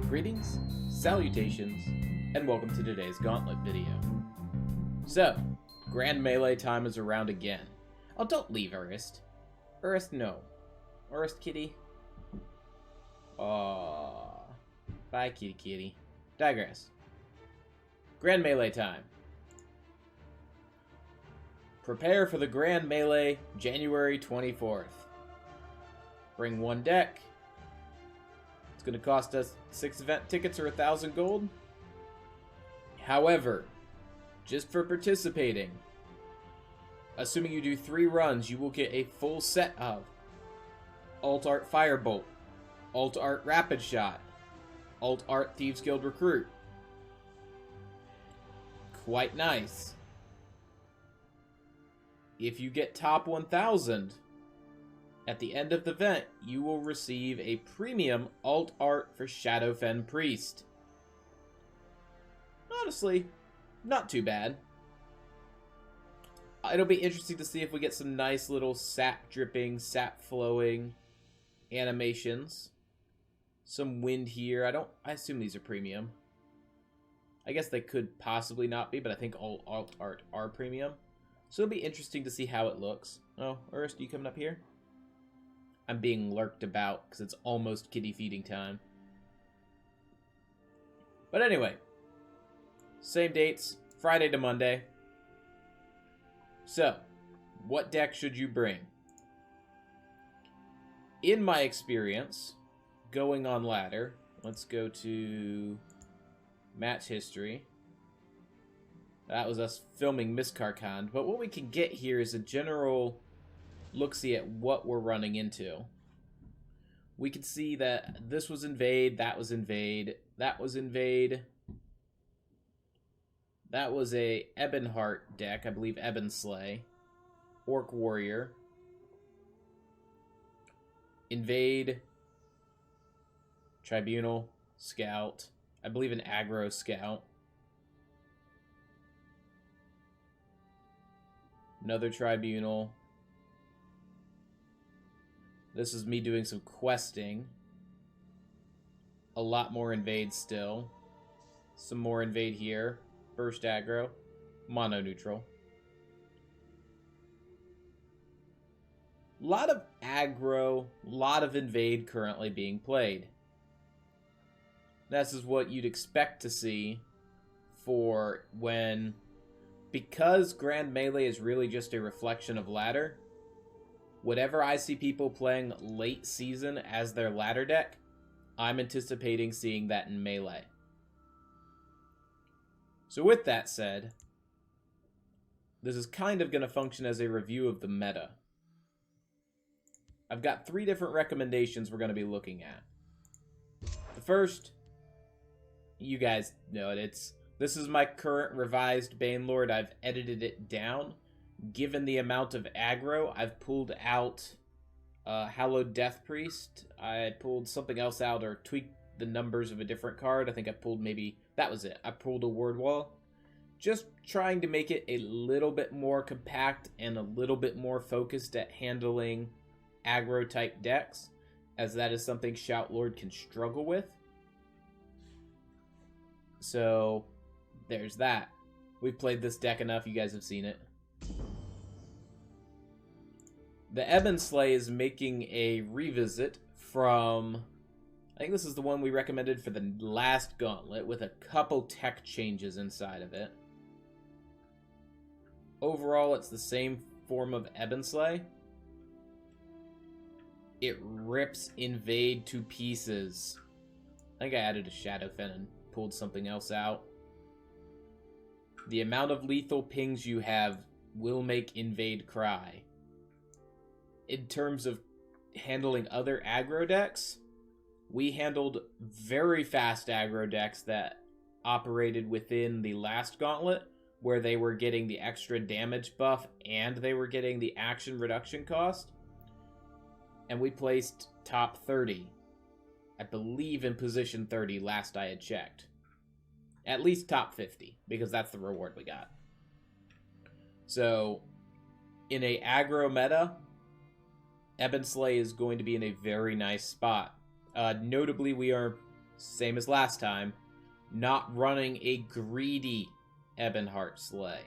Greetings, salutations, and welcome to today's Gauntlet video. So, Grand Melee time is around again. Oh, don't leave, Urist. Urist, no. Urist, kitty. Aww. Bye, kitty kitty. Digress. Grand Melee time. Prepare for the Grand Melee, January 24th. Bring one deck. It's going to cost us 6 event tickets or 1,000 gold. However, just for participating, assuming you do 3 runs, you will get a full set of Alt Art Firebolt, Alt Art Rapid Shot, Alt Art Thieves Guild Recruit. Quite nice. If you get top 1,000, at the end of the event, you will receive a premium alt art for Shadowfen Priest. Honestly, not too bad. It'll be interesting to see if we get some nice little sap dripping, sap flowing animations. Some wind here. I assume these are premium. I guess they could possibly not be, but I think all alt art are premium. So it'll be interesting to see how it looks. Oh, Urst, you coming up here? I'm being lurked about because it's almost kitty feeding time. But anyway, same dates, Friday to Monday. So, what deck should you bring? In my experience, going on ladder, let's go to match history. That was us filming Miss Karkand. But what we can get here is a general look-see at what we're running into. We can see that this was invade, that was invade, that was invade. That was a Ebonheart deck, I believe Ebonslay. Orc Warrior. Invade. Tribunal. Scout. I believe an aggro scout. Another Tribunal. This is me doing some questing. A lot more invade still. Some more invade here. Burst aggro. Mono neutral. Lot of aggro, lot of invade currently being played. This is what you'd expect to see for when... Because Grand Melee is really just a reflection of ladder, whatever I see people playing late season as their ladder deck, I'm anticipating seeing that in Melee. So with that said, this is kind of going to function as a review of the meta. I've got 3 different recommendations we're going to be looking at. The first, you guys know it, this is my current revised Banelord. I've edited it down. Given the amount of aggro, I've pulled out Hallowed Death Priest. I pulled something else out or tweaked the numbers of a different card. I think I pulled maybe... That was it. I pulled a Ward Wall. Just trying to make it a little bit more compact and a little bit more focused at handling aggro-type decks, as that is something Shoutlord can struggle with. So, there's that. We've played this deck enough. You guys have seen it. The Ebonslay is making a revisit from... I think this is the one we recommended for the last Gauntlet, with a couple tech changes inside of it. Overall, it's the same form of Ebonslay. It rips invade to pieces. I think I added a Shadowfen and pulled something else out. The amount of lethal pings you have will make invade cry. In terms of handling other aggro decks, we handled very fast aggro decks that operated within the last Gauntlet, where they were getting the extra damage buff and they were getting the action reduction cost. And we placed top 30. I believe in position 30 last I had checked. At least top 50, because that's the reward we got. So, in a aggro meta, Ebonslay is going to be in a very nice spot. Notably, we are same as last time, not running a greedy Ebonslay.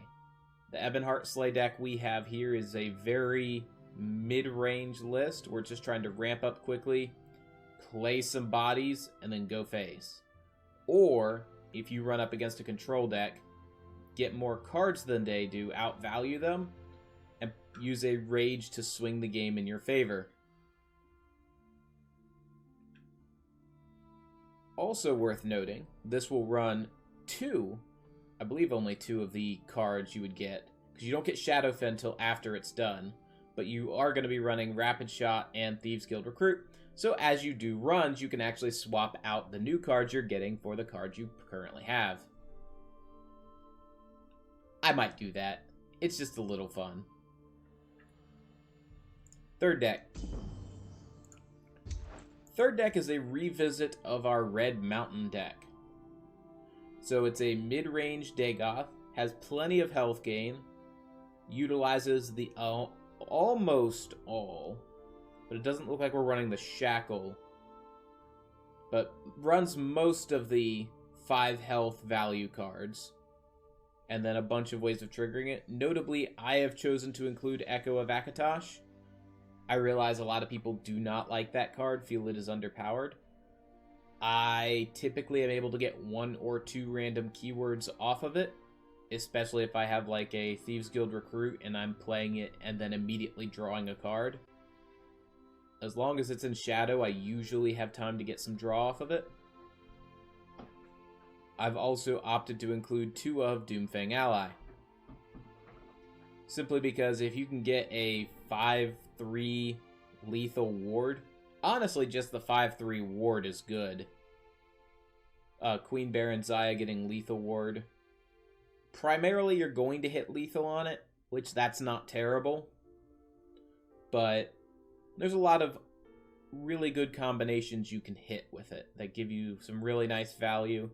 The Ebonslay deck we have here is a very mid-range list. We're just trying to ramp up quickly, play some bodies, and then go face. Or, if you run up against a control deck, get more cards than they do, outvalue them, and use a rage to swing the game in your favor. Also worth noting, this will run I believe only 2 of the cards you would get, because you don't get Shadowfen until after it's done, but you are going to be running Rapid Shot and Thieves Guild Recruit, so as you do runs, you can actually swap out the new cards you're getting for the cards you currently have. I might do that. It's just a little fun. Third deck. Third deck is a revisit of our Red Mountain deck. So it's a mid-range Dagoth, has plenty of health gain, utilizes the almost all, but it doesn't look like we're running the Shackle, but runs most of the 5 health value cards, and then a bunch of ways of triggering it. Notably, I have chosen to include Echo of Akatosh. I realize a lot of people do not like that card, feel it is underpowered. I typically am able to get 1 or 2 random keywords off of it, especially if I have like a Thieves Guild Recruit and I'm playing it and then immediately drawing a card. As long as it's in Shadow, I usually have time to get some draw off of it. I've also opted to include 2 of Doomfang Ally. Simply because if you can get a 5/3 lethal ward, honestly just the 5/3 ward is good. Queen Baron Zaya getting lethal ward. Primarily you're going to hit lethal on it, which that's not terrible. But there's a lot of really good combinations you can hit with it that give you some really nice value.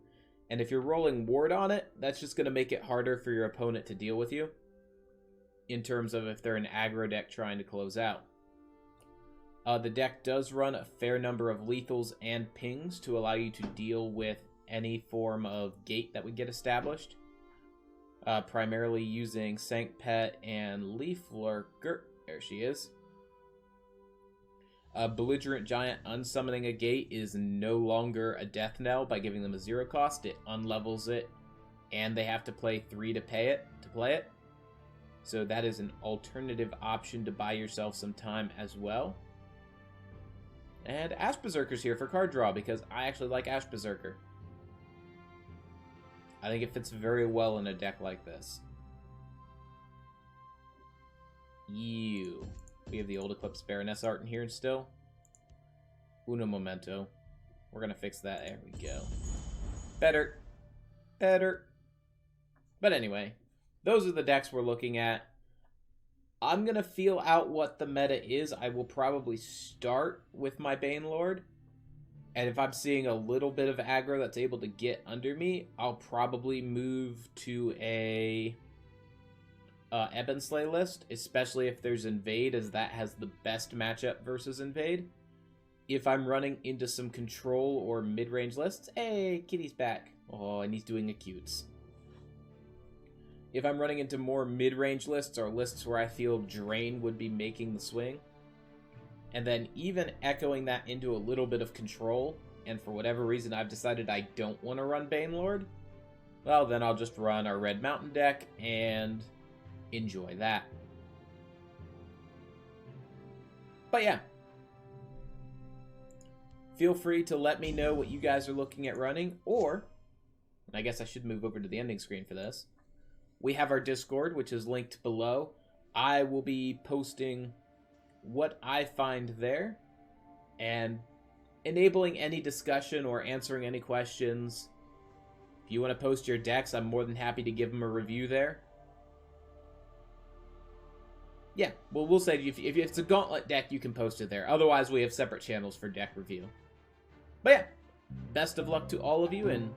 And if you're rolling ward on it, that's just going to make it harder for your opponent to deal with you, in terms of if they're an aggro deck trying to close out. The deck does run a fair number of lethals and pings to allow you to deal with any form of gate that would get established. Primarily using Sank Pet and Leaf Lurker. There she is. Belligerent Giant unsummoning a gate is no longer a death knell by giving them a 0 cost. It unlevels it, and they have to play 3 to play it. So that is an alternative option to buy yourself some time as well. And Ash Berserker's here for card draw, because I actually like Ash Berserker. I think it fits very well in a deck like this. We have the Old Eclipse Baroness art in here still. Uno momento. We're going to fix that. There we go. Better. But anyway, those are the decks we're looking at. I'm going to feel out what the meta is. I will probably start with my Banelord. And if I'm seeing a little bit of aggro that's able to get under me, I'll probably move to a Ebonslay list, especially if there's Invade, as that has the best matchup versus Invade. If I'm running into some control or mid-range lists, hey, Kitty's back. Oh, and he's doing acutes. If I'm running into more mid-range lists or lists where I feel Drain would be making the swing, and then even echoing that into a little bit of control, and for whatever reason I've decided I don't want to run Banelord, well, then I'll just run our Red Mountain deck and enjoy that. But yeah, feel free to let me know what you guys are looking at running, or, I guess I should move over to the ending screen for this. We have our Discord, which is linked below. I will be posting what I find there and enabling any discussion or answering any questions. If you want to post your decks, I'm more than happy to give them a review there. Yeah, well, we'll say if it's a Gauntlet deck, you can post it there. Otherwise, we have separate channels for deck review. But yeah, best of luck to all of you, and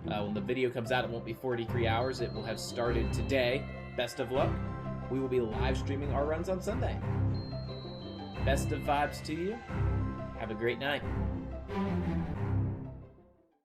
when the video comes out, it won't be 43 hours. It will have started today. Best of luck. We will be live streaming our runs on Sunday. Best of vibes to you. Have a great night.